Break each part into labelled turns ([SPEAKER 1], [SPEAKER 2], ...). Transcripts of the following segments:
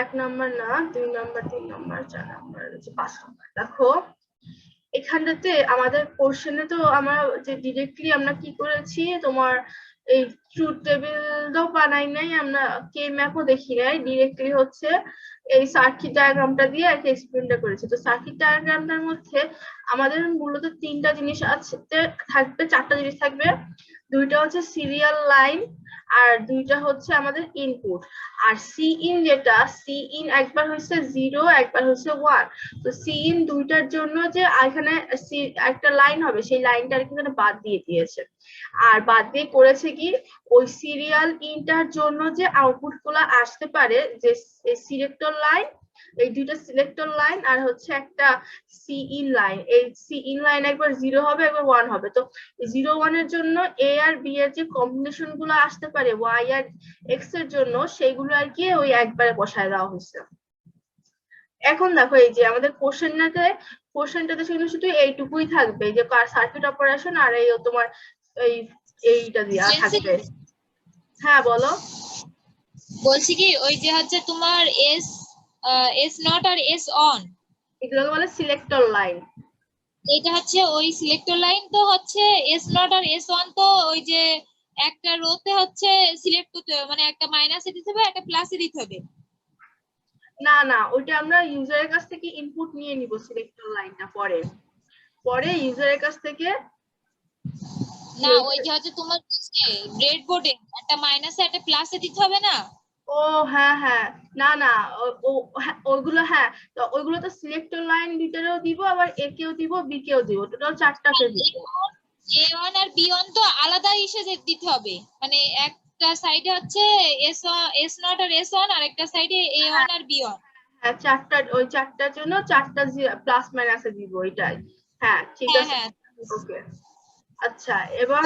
[SPEAKER 1] এক নাম্বার না, 2 number, 3 number, 4 number, 5 number. দেখো এখানটাতে আমাদের কোশ্চেনে তো আমরা যে ডিরেক্টলি আমরা কি করেছি, তোমার এই ট্রুথ টেবিলটাও বানাই নাই, আমরা কে ম্যাপও দেখি নাই, ডিরেক্টলি হচ্ছে এই সার্কিট ডায়াগ্রামটা দিয়ে একটা এক্সপ্লেনটা করেছি। তো সার্কিট ডায়াগ্রামটার মধ্যে আমাদের মূলত 3টা জিনিস আছে, থাকবে 4টা জিনিস থাকবে। 2টা হচ্ছে সিরিয়াল লাইন আর 2টা হচ্ছে আমাদের ইনপুট। আর সি ইন যেটা, সি ইন একবার হচ্ছে 0, একবার হচ্ছে 1। তো সি ইন 2টার জন্য যে এখানে একটা লাইন হবে, সেই লাইনটা এখানে বাদ দিয়ে দিয়েছে। আর বাদ দিয়ে করেছে কি, ওই সিরিয়াল ইনটার জন্য যে আউটপুট গুলো আসতে পারে, যে সিলেক্টর লাইন, এই 2টা সিলেক্টর লাইন আর হচ্ছে একটা সি ইন লাইন, এই সি ইন লাইন একবার 0 হবে, একবার 1 হবে। তো 0 1 এর জন্য এ আর বি এর যে কম্বিনেশন গুলো আসতে পারে ওয়াই আর এক্স এর জন্য, সেইগুলো আর কি ওই একবারে বসায় দেওয়া হয়েছে। এখন দেখো এই যে আমাদের কোশ্চেনটাতে শুধু এইটুকুই থাকবে, যে সার্কিট অপারেশন আর এই তোমার এইটা দিয়া থাকবে। হ্যাঁ বলো।
[SPEAKER 2] বলছি কি, ওই যে হচ্ছে তোমার এস নট আর এস অন,
[SPEAKER 1] এগুলোকে বলে সিলেক্টর লাইন।
[SPEAKER 2] এটা হচ্ছে ওই সিলেক্টর লাইন। তো হচ্ছে এস নট আর এস অন, তো ওই যে একটা রোতে হচ্ছে সিলেক্ট করতে হবে, মানে একটা মাইনাসে দিতে হবে, একটা প্লাসে দিতে হবে।
[SPEAKER 1] না না, ওইটা আমরা ইউজারের কাছ থেকে ইনপুট নিয়ে নিব, সিলেক্টর লাইনটা পরে ইউজারের কাছ থেকে।
[SPEAKER 2] না, ওই যে হচ্ছে তোমার ব্রেডবোর্ডে একটা মাইনাসে একটা প্লাসে দিতে হবে না?
[SPEAKER 1] ও হ্যাঁ হ্যাঁ, না না, ওইগুলো হ্যাঁ, তো ওইগুলো তো সিলেক্টর লাইন দুইটারেও দিব, আবার এ কেও দিব, বি কেও দিব, টোটাল 4টাকে দিব।
[SPEAKER 2] এ ওয়ান আর বি ওয়ান তো আলাদা হিসেবে দিতে হবে, মানে একটা সাইডে হচ্ছে এস নট আর এস ওয়ান, আর একটা সাইডে এ ওয়ান আর বি ওয়ান।
[SPEAKER 1] হ্যাঁ, ওই 4টার জন্য 4টা প্লাস মাইনাসে দিব, এটাই। হ্যাঁ ঠিক
[SPEAKER 2] হ্যাঁ
[SPEAKER 1] আছে।
[SPEAKER 2] হ্যাঁ,
[SPEAKER 1] ওকে, আচ্ছা এবার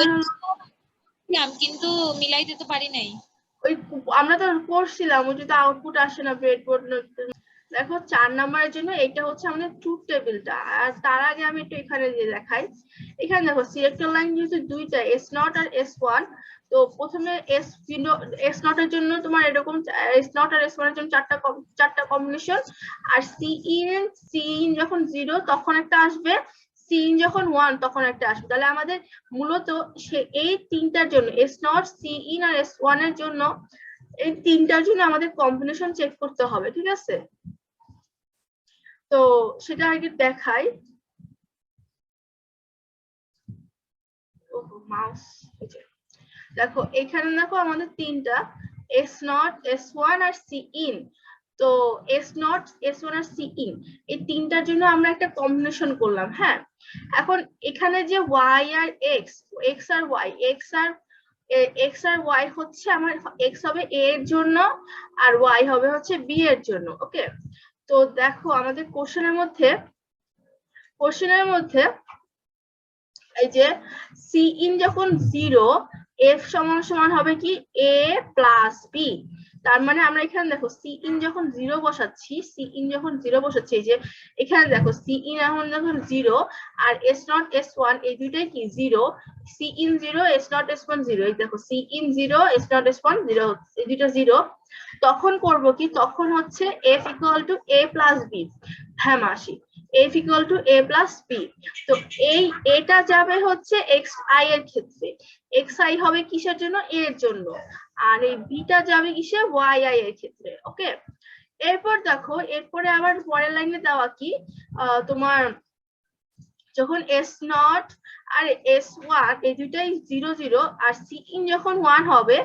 [SPEAKER 2] কিন্তু মিলাই দিতে পারি নাই।
[SPEAKER 1] ওই আমরা তো পড়ছিলাম, ওই যদি আউটপুট আসে না ব্রেডবোর্ড। দেখো 4 নাম্বারের জন্য এটা হচ্ছে আমাদের ট্রুথ টেবিলটা। আর তার আগে আমি একটু এখানে দিয়ে দেখাই। এখানে দেখো সিলেক্টর লাইন যেহেতু দুইটা, এস নট আর এস ওয়ান। তো প্রথমে এস নট এর জন্য তোমার এরকম, এস নট আর এস ওয়ান এর জন্য 4টা কম্বিনেশন। আর সি ইন যখন 0 তখন একটা আসবে, সি ইন যখন 1 তখন একটা আসবে। তাহলে আমাদের মূলত এই 3টার জন্য, এস নট, সি ইন আর এস ওয়ান এর জন্য, এই 3টার জন্য আমাদের কম্বিনেশন চেক করতে হবে, ঠিক আছে? তো সেটা আগে দেখাই। মাউস, দেখো এখানে দেখো আমাদের 3টা, এস নট, এস ওয়ান আর সি ইন। তো এস নট, এস ওয়ান আর সি ইন, এই 3টার জন্য আমরা একটা কম্বিনেশন করলাম। হ্যাঁ, এখন এখানে যে ওয়াই আর এক্স, এক্স আর ওয়াই, এক্স আর ওয়াই হচ্ছে আমার, এক্স হবে এ এর জন্য আর ওয়াই হবে হচ্ছে বি এর জন্য। ওকে, তো দেখো আমাদের কোশ্চেনের মধ্যে এই যে সি ইন যখন 0, এফ সমান সমান হবে কি এ প্লাস বি। তার মানে আমরা এখানে দেখো সি ইন যখন 0 বসাচ্ছি, এই যে এখানে দেখো সি ইন এখন যখন 0 আর এস নট এস ওয়ান এই দুইটাই কি 0, C in 0, S naught S one 0, এই দেখো C in 0, S naught S one 0, এই দুইটা 0। তখন করব কি, তখন হচ্ছে F equal to A plus B. হ্যাঁ মাসি, F equal to A plus B. তো এটা যাবে হচ্ছে এক্স আই এর ক্ষেত্রে, এক্স আই হবে কিসের জন্য, এর জন্য। আর এই বিটা যাবে কিসে, ওয়াই আই এর ক্ষেত্রে। ওকে, এরপর দেখো, এরপরে আবার পরের লাইনে দেওয়া কি, তোমার যখন এস নট আর এস ওয়ান এই দুইটাই 0 0 আর সি ইন যখন 1 হবে,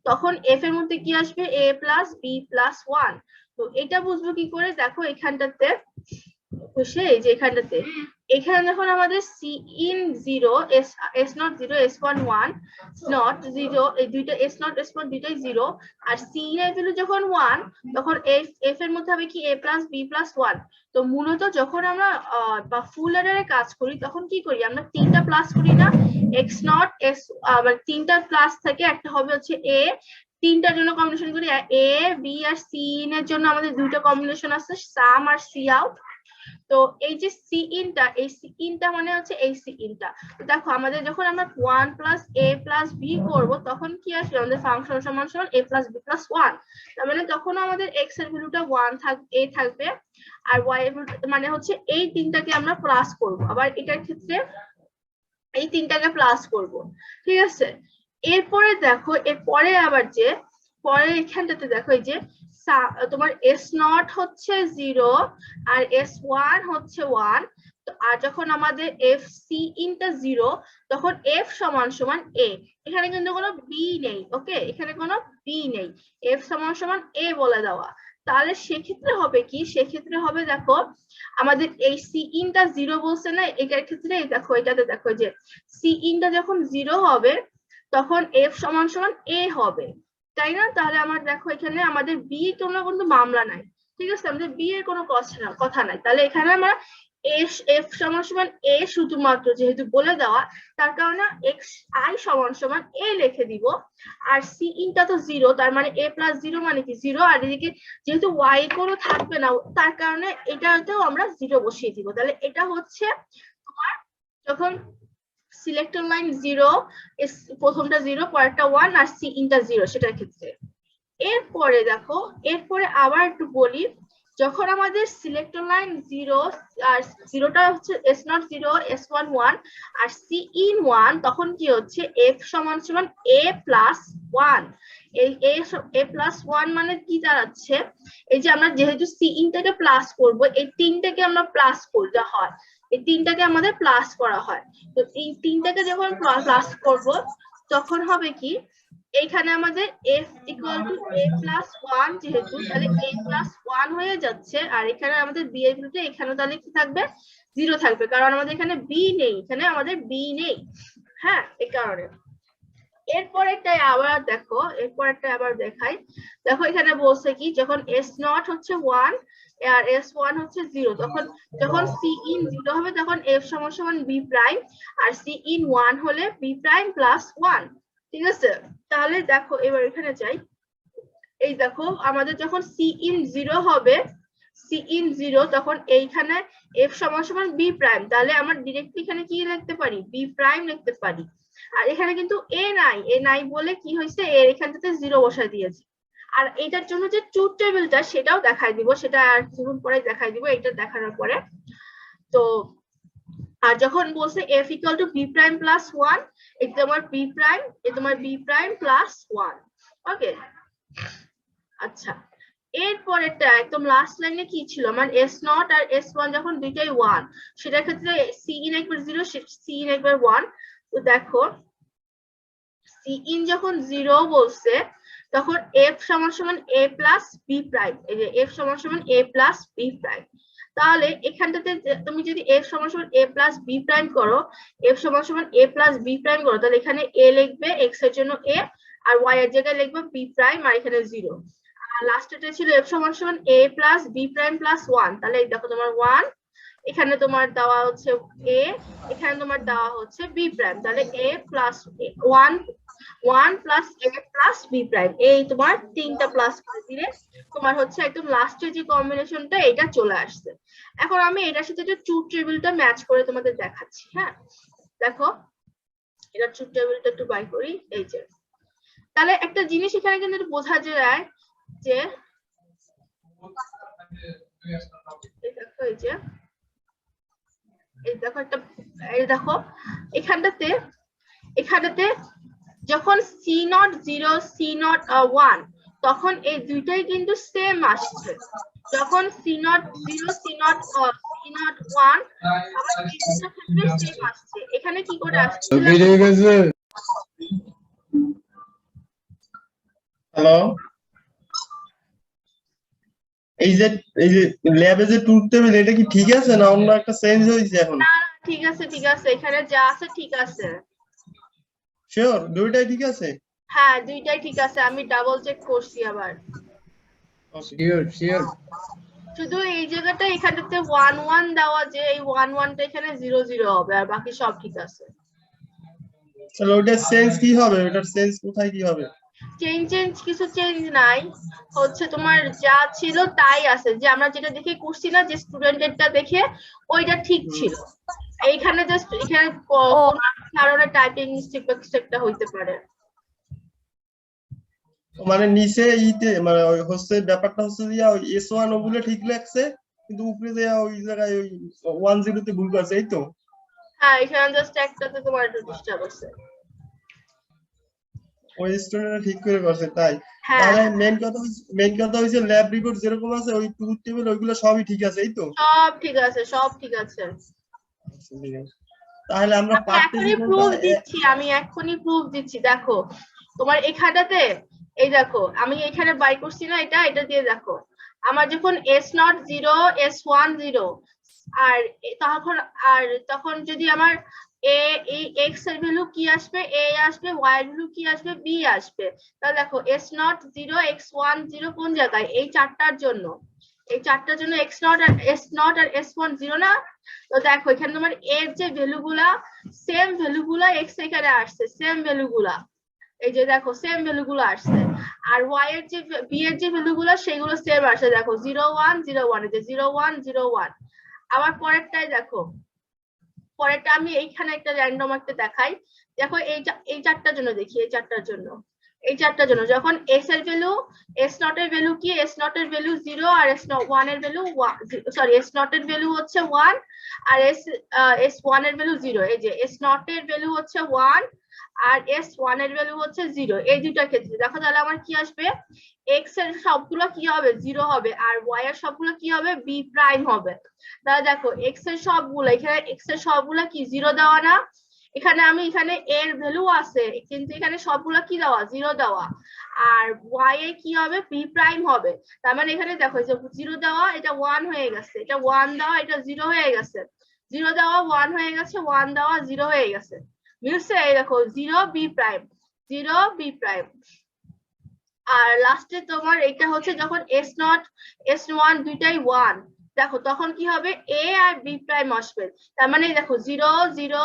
[SPEAKER 1] তখন এফ এর মধ্যে কি আসবে, এ প্লাস বি প্লাস 1। তো এটা বুঝবো কি করে, দেখো এখানটাতে বসে, এই যে এখানটাতে, এখানে যখন আমাদের C in 0, S naught 0, S one 1, naught 0, এই দুইটা এস নট এস ওয়ান দুইটাই 0। আর সি ইন এর ভ্যালু যখন 1, তখন এফ এর মধ্যে হবে কি এ প্লাস বি প্লাস 1। তো মূলত যখন আমরা বা ফুল অ্যাডারে কাজ করি, তখন কি করি আমরা, 3টা প্লাস করি না, এক্স নট এস, আবার 3টা প্লাস থেকে একটা হবে হচ্ছে এ, 3টার জন্য কম্বিনেশন করি, A B R C in এর জন্য আমাদের 2টা কম্বিনেশন আছে, সাম আর সি আউট। তো এই যে সি ইনটা, এই সি ইনটা মানে হচ্ছে এই সি ইনটা। দেখো আমাদের যখন আমরা 1 প্লাস এ প্লাস বি করবো তখন কি আসবে, আমাদের ফাংশন সমান সমান এ প্লাস বি প্লাস 1। তার মানে তখন আমাদের এক্স এর ভ্যালুটা 1 এ থাকবে, আর ওয়াই এর মানে হচ্ছে এই তিনটাকে আমরা প্লাস করব, আবার এটার ক্ষেত্রে এই তিনটাকে প্লাস করব, ঠিক আছে। এরপরে দেখো এরপরে আবার যে পরের এখানটাতে দেখো এই যে তোমার এস নট হচ্ছে 0 আর এস ওয়ান হচ্ছে 1। তো আর যখন আমাদের এফ সি ইনটা 0 তখন এফ সমান সমান এ, এখানে কিন্তু কোনো বি নেই, ওকে, এখানে কোনো বি নেই, এফ সমান সমান এ বলে দেওয়া। তাহলে সেক্ষেত্রে হবে কি, সেক্ষেত্রে হবে দেখো আমাদের এই সি ইনটা 0 বলছে না, এটার ক্ষেত্রে দেখো এটাতে দেখো যে সি ইনটা যখন 0 হবে তখন এফ সমান সমান এ হবে, তাই না? তাহলে আমার দেখো এখানে আমাদের বি কোনো কিন্তু মামলা নাই, ঠিক আছে, আমাদের বি এর কোনো কথা নাই। তাহলে এখানে আমরা এফ সমান সমান এ শুধুমাত্র যেহেতু বলে দেওয়া, তার কারণে এক্স আই সমান সমান এ লিখে দিব। আর সি ইনটা তো 0, তার মানে এ প্লাস 0 মানে কি 0, আর এদিকে যেহেতু ওয়াই কোনো থাকবে না তার কারণে এটাতেও আমরা 0 বসিয়ে দিব। তাহলে এটা হচ্ছে তোমার যখন সিলেক্টর লাইন 0, প্রথমটা 0 পরেরটা 1 আর সি ইনটা 0 সেটার ক্ষেত্রে। এরপরে দেখো এরপরে আবার একটু বলি, যখন আমাদের সিলেক্টর লাইন 0 আর 0টা হচ্ছে এস নট 0 এস ওয়ান 1 আর সি ইন 1, তখন কি হচ্ছে এফ সমান সমান এ প্লাস 1। এই এ প্লাস 1 মানে কি দাঁড়াচ্ছে, এই যে আমরা যেহেতু সি ইনটাকে প্লাস করব, এই তিনটাকে আমরা প্লাস করতে হয়, এই তিনটাকে আমাদের প্লাস করা হয়। তো এই তিনটাকে যখন প্লাস করব তখন হবে কি, এইখানে আমাদের f equal to a plus 1 যেহেতু, তাহলে a প্লাস 1 হয়ে যাচ্ছে, আর এখানে আমাদের b এর ভ্যালুটা এখানে তাহলে কি থাকবে 0 থাকবে, কারণ আমাদের এখানে b নেই, এখানে আমাদের b নেই, হ্যাঁ, এই কারণে। এরপরেরটা আবার দেখো, এরপরেরটা আবার দেখাই, দেখো এখানে বলছে কি যখন s নট হচ্ছে 1 আর s1 হচ্ছে 0, তখন যখন c in 0 হবে তখন f সমান সমান b প্রাইম, আর c in 1 হলে b প্রাইম প্লাস 1, ঠিক আছে। তাহলে দেখো এবার এখানে যাই, এই দেখো আমাদের যখন c in 0 হবে, c in 0 তখন এইখানে f সমান সমান b প্রাইম, তাহলে আমরা ডাইরেক্টলি এখানে কি লিখতে পারি, b প্রাইম লিখতে পারি। আর এখানে কিন্তু a নাই বলে কি হয়েছে, এর এখানটাতে 0 বসাই দিয়েছি। আর এটার জন্য যে ট্রুথ টেবিলটা সেটাও দেখাই দিব, সেটা আর কিছুক্ষণ পরে দেখাই দিব, এটা দেখানোর পরে। তো আর যখন বলছে f equal to b prime plus 1, এটা তোমার b প্রাইম, এটা তোমার b প্রাইম প্লাস 1, ওকে। আচ্ছা, এরপরেরটা একদম লাস্ট লাইনে কি ছিল, আমার s নট আর s1 যখন দুইটাই 1, সেটার ক্ষেত্রে c in একবার 0 c in একবার 1। তো দেখো c in যখন 0 বলছে তখন f সমান সমান a প্লাস b প্রাইম, এই যে f সমান সমান a প্লাস b প্রাইম। তাহলে এখানটাতে তুমি যদি f সমান সমান a প্লাস b প্রাইম করো, f সমান সমান a প্লাস b প্রাইম করো, তাহলে এখানে a লিখবে x এর জন্য a, আর y এর জায়গায় লিখবে b প্রাইম, আর এখানে 0। আর লাস্টেটা ছিল f সমান সমান a plus b prime plus 1, তাহলে এই দেখো তোমার 1, এখানে তোমার দেওয়া হচ্ছে a, এখানে তোমার দেওয়া হচ্ছে b প্রাইম, তাহলে a plus 1 plus a plus b prime, এই তোমার তিনটা প্লাস করে দিলে তোমার হচ্ছে একদম লাস্টের যে কম্বিনেশনটা এটা চলে আসছে। এখন আমি এটার সাথে যে ট্রুথ টেবিলটা ম্যাচ করে তোমাদের দেখাচ্ছি, হ্যাঁ দেখো এটা ট্রুথ টেবিলটা একটু বাই করি, এই যে তাহলে একটা জিনিস এখানে কিন্তু বোঝা যায় যে এই দেখো একটা, এই দেখো এখানটাতে যখন c নট 0 c নট 1 তখন এই দুইটাই কিন্তু সেম আসছে, যখন c নট 0 c নট 1 আবার এই দুইটার ক্ষেত্রে সেম আসছে। এখানে কি করে আসছে,
[SPEAKER 3] হ্যালো, এই যে ল্যাবে যে ট্রুথ টেবিল এটা কি ঠিক আছে না অন্য একটা চেঞ্জ হয়েছে এখন?
[SPEAKER 1] না ঠিক আছে, ঠিক আছে, এখানে যা আছে ঠিক আছে।
[SPEAKER 3] শিওর দুইটাই ঠিক আছে?
[SPEAKER 1] হ্যাঁ দুইটাই ঠিক আছে, আমি ডাবল চেক করছি আবার।
[SPEAKER 3] Sure sure.
[SPEAKER 1] শুধু এই জায়গাটা এখানটাতে 1 1 দেওয়া, যে এই 1 1টা এখানে 0 0 হবে, আর বাকি সব ঠিক আছে।
[SPEAKER 3] তাহলে ওটার সেন্স কি হবে, ওটার সেন্স কোথায় কি হবে?
[SPEAKER 1] চেঞ্জ কিছু চেঞ্জ নাই, হচ্ছে তোমার যা ছিল তাই আছে, যে আমরা যেটা দেখে করছি না, যে স্টুডেন্টেরটা দেখে ওইটা ঠিক ছিল। এইখানে জাস্ট এখানে কোন কারণে টাইপিং মিস্টেক বা কিছু একটা হইতে পারে।
[SPEAKER 3] মানে নিচে ইতে মানে ওই হচ্ছে ব্যাপারটা হচ্ছে যে ওই S1 ওগুলো ঠিক লাগছে, কিন্তু উপরে যে ওই জায়গায় ওই 10 তে ভুল করছে, এই তো।
[SPEAKER 1] হ্যাঁ, এখানে জাস্ট একটাতে তোমার একটু ডিস্টার্ব আছে।
[SPEAKER 3] ওই স্টুডেন্টরা ঠিক করে করছে তাই।
[SPEAKER 1] হ্যাঁ,
[SPEAKER 3] তাহলে মেইন কথা হইছে ল্যাব রিপোর্ট যেরকম আছে ওই ট্রুথ টেবিল ওইগুলো সবই ঠিক আছে, এই তো।
[SPEAKER 1] সব ঠিক আছে, সব ঠিক আছে।
[SPEAKER 3] ঠিক আছে। তাহলে আমরা
[SPEAKER 1] আমি
[SPEAKER 3] পারতেছি
[SPEAKER 1] এখনই
[SPEAKER 3] কোনটা?
[SPEAKER 1] প্রুফ দিচ্ছি, আমি এখনই প্রুফ দিচ্ছি। দেখো তোমার এখানটাতে, এই দেখো আমি এখানে বাই করছি না, এটা দিয়ে দেখো, আমার যখন S0 0 S1 0 আর তখন যদি আমার এই x এর ভ্যালু কি আসবে, a আসবে, y এর ভ্যালু কি আসবে, b আসবে। তাহলে দেখো S0 0 x1 0 কোন জায়গায়, এই চারটার জন্য, এই চারটার জন্য x0 আর S0 আর S1 0 না। তো দেখো এখানে তোমার a এর যে ভ্যালুগুলা, সেম ভ্যালুগুলা x এখানে আসছে, সেম ভ্যালুগুলা, এই যে দেখো সেম ভ্যালুগুলো আসছে। আর y এর যে b এর যে ভ্যালুগুলো সেগুলো সেম আসছে, দেখো 0 1 0 1, এই যে 0 1 0 1। আবার পরেরটাই দেখো, পরেরটা আমি এইখানে একটা র্যান্ডম একটা দেখাই। দেখো এই চারটার জন্য দেখি, এই চারটার জন্য যখন s এর ভ্যালু, S0 এর ভ্যালু কি, S0 এর ভ্যালু 0 আর S1 এর ভ্যালু S0 এর ভ্যালু হচ্ছে 1 আর S1 এর ভ্যালু 0। এই যে S0 এর ভ্যালু হচ্ছে 1 আর S1 এর ভ্যালু হচ্ছে 0, এই দুইটার ক্ষেত্রে দেখো তাহলে আমার কি আসবে, x এর সবগুলো কি হবে 0 হবে, আর y এর সবগুলো কি হবে b প্রাইম হবে। তাহলে দেখো x এর সবগুলো, এখানে x এর সবগুলো কি 0 দেওয়া না, এখানে এখানে a এর ভ্যালু আছে কিন্তু এখানে সবগুলো কি দেওয়া 0 দেওয়া, আর y এ কি হবে b প্রাইম হবে। তার মানে এখানে দেখো যে 0 দেওয়া এটা 1 হয়ে গেছে, এটা 1 দেওয়া এটা 0 হয়ে গেছে, 0 দেওয়া 1 হয়ে গেছে, 1 দেওয়া 0 হয়ে গেছে, মিলছে। এই দেখো 0 b প্রাইম 0 b প্রাইম। আর লাস্টে তোমার এটা হচ্ছে যখন S0 S1 দুইটাই 1, দেখো তখন কি হবে a আর b প্রাইম আসবে। তার মানে দেখো 0 0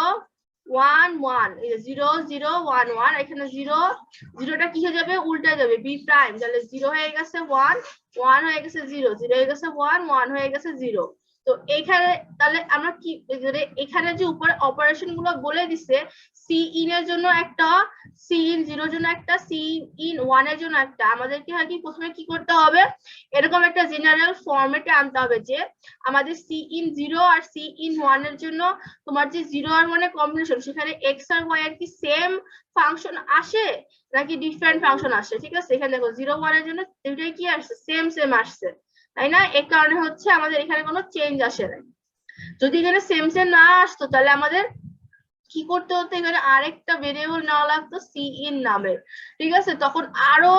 [SPEAKER 1] 1 1, এই যে 0 0 1 1, এখানে 0 0টা কি হয়ে যাবে উল্টে যাবে b প্রাইম, তাহলে 0 হয়ে গেছে 1 1 হয়ে গেছে 0 0 হয়ে গেছে 1 1 হয়ে গেছে 0। তো এখানে তাহলে আমরা কি এখানে যে উপরে অপারেশন গুলো বলে দিছে, সি ইন এর জন্য একটা, সি ইন 0 এর জন্য একটা, সি ইন 1 এর জন্য একটা, আমাদেরকে হয় কি প্রথমে কি করতে হবে, এরকম একটা জেনারেল ফরম্যাটে আনতে হবে যে আমাদের সি ইন 0 আর সি ইন 1 এর জন্য তোমার যে 0 আর 1 এর কম্বিনেশন, সেখানে x আর y এর কি সেম ফাংশন আসে নাকি ডিফারেন্ট ফাংশন আসে। ঠিক আছে, এখানে দেখো 0 1 এর জন্য দুইটাই কি আসছে, সেম আসছে, তাই না, এই কারণে হচ্ছে আমাদের এখানে কোনো চেঞ্জ আসে না। যদি এখানে সেম না আসতো তাহলে আমাদের কি করতে হতো, এখানে আরেকটা ভেরিয়েবল নেওয়া লাগতো সি ইন নামে। ঠিক আছে, তখন আরো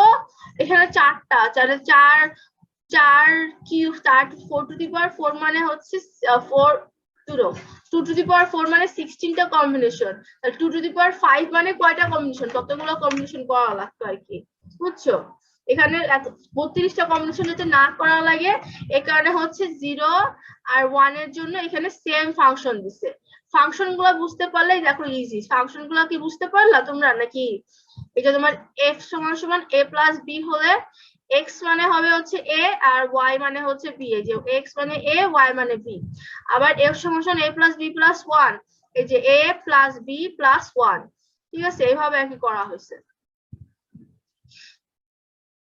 [SPEAKER 1] এখানে চারটা, চার কিউব 4 টু দি পাওয়ার 4 মানে হচ্ছে 4 2 টু দি পাওয়ার 4 মানে 16টা কম্বিনেশন, 2 টু দি পাওয়ার 5 মানে কয়টা কম্বিনেশন, ততগুলো কম্বিনেশন করা লাগতো আর কি, বুঝছো। এখানে 32টা কম্বিনেশন যাতে না করা লাগে এই কারণে হচ্ছে 0 আর 1 এর জন্য এখানে সেম ফাংশন দিছে। ফাংশন গুলো বুঝতে পারলেই দেখো ইজি, ফাংশন গুলো কি বুঝতে পারলা তোমরা নাকি? এটা তোমার f সমান সমান a প্লাস b হলে x মানে হবে হচ্ছে a আর y মানে হচ্ছে b, এই যে x মানে a y মানে b। আবার f সমান সমান a প্লাস b প্লাস 1, এই যে a প্লাস b প্লাস 1। ঠিক আছে, এইভাবে আর কি করা হয়েছে।